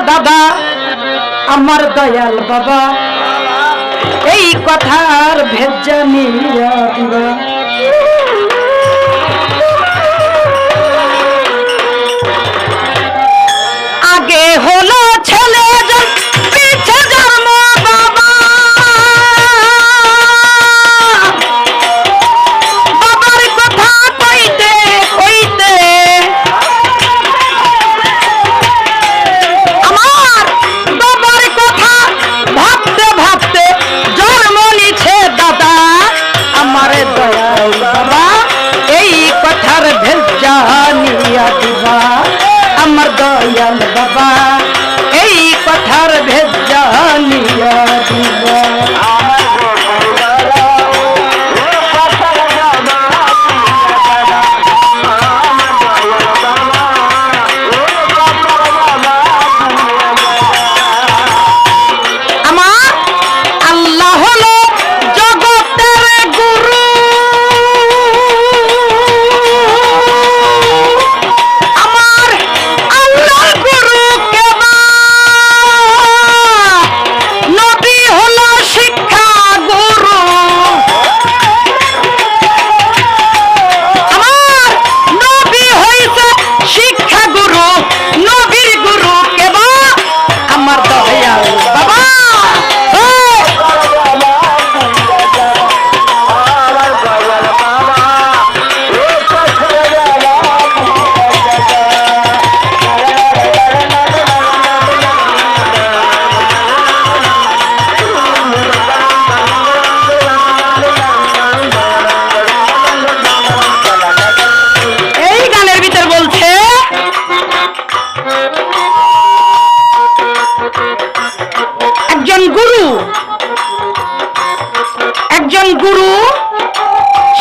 দাদা আমার দয়াল বাবা এই কথার ভেদ জানিয়া দিবা। আগে হলো ছেলে পিছে জন্ম বাবা, বাবার কথা কইতে কইতে আমার বাবার কথা ভাবতে ভাবতে জন্ম নিছে দাদা আমার দয়াল বাবা এই কথার ভেদ জানিয়া দিবা। আমার দয়াল বাবা এই কথার ভেদ জানিয়া দিবা। আমার আল্লাহ হলো জগতের গুরু, আমার আল্লাহর গুরু কেবা, নবী হলো শিক্ষা গুরু, আমার নবী হইছে শিক্ষা গুরু, নবীর গুরু কেবা আমার দয়াল বাবা। এই গানের ভিতর বলছে একজন গুরু, একজন গুরু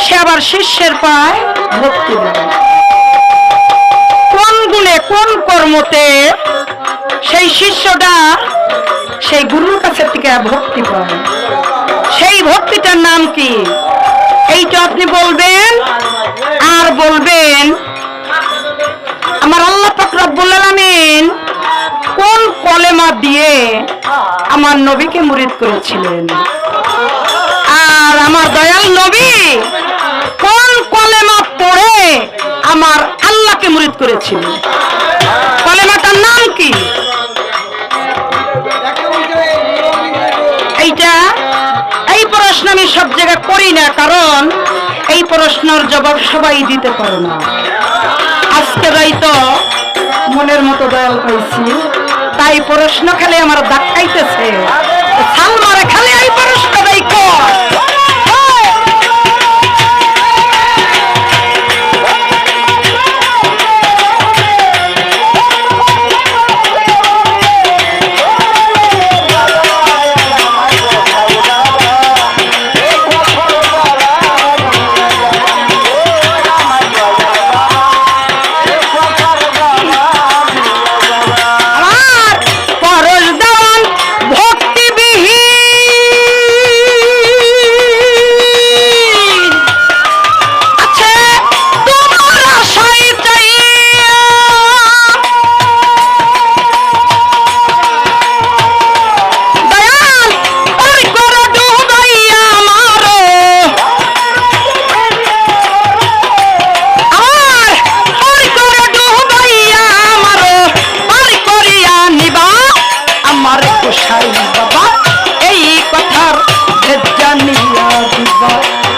সে আবার শিষ্যের পায় ভক্তি দেয়। কোন গুণে কোন কর্মতে সেই শিষ্যটা সেই গুরুর কাছে থেকে ভক্তি পায়, সেই ভক্তিটার নাম কি এইটা আপনি বলবেন। আর বলবেন আমার আল্লাহ পাক রব্বুল আলামিন কোন কলেমা দিয়ে আমার নবীকে মুরিদ করেছিলেন, আর আমার দয়াল নবী কোন কলেমা পড়ে আমার আল্লাহকে মুরিদ করেছিলেন, কলেমাটার নাম কি এইটা। এই প্রশ্ন আমি সব জায়গায় করি না, কারণ এই প্রশ্নের জবাব সবাই দিতে পারে না। আজকে হয়তো মনের মতো দয়াল পাইছি, তাই প্রশ্ন খালি আমার ধাক্কাইতেছে, সালমারে খালি এই প্রশ্নটাই কর।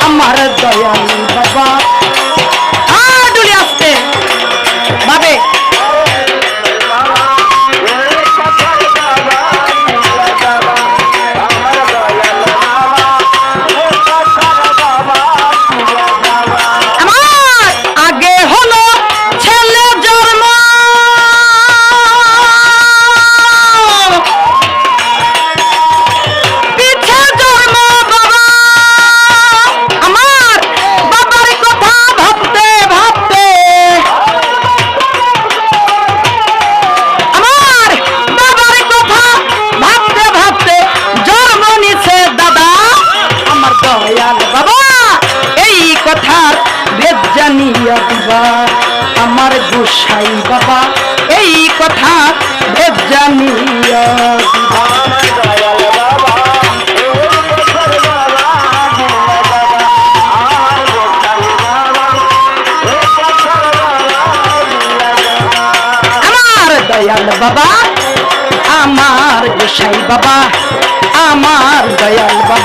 আমার দয়াল বাবা ডুলে আসতে ভাবে আমার গোসাই বাবা এই কথা ভেদ জানিয়া আমার দয়াল বাবা, আমার গোসাই বাবা, আমার দয়াল বাবা।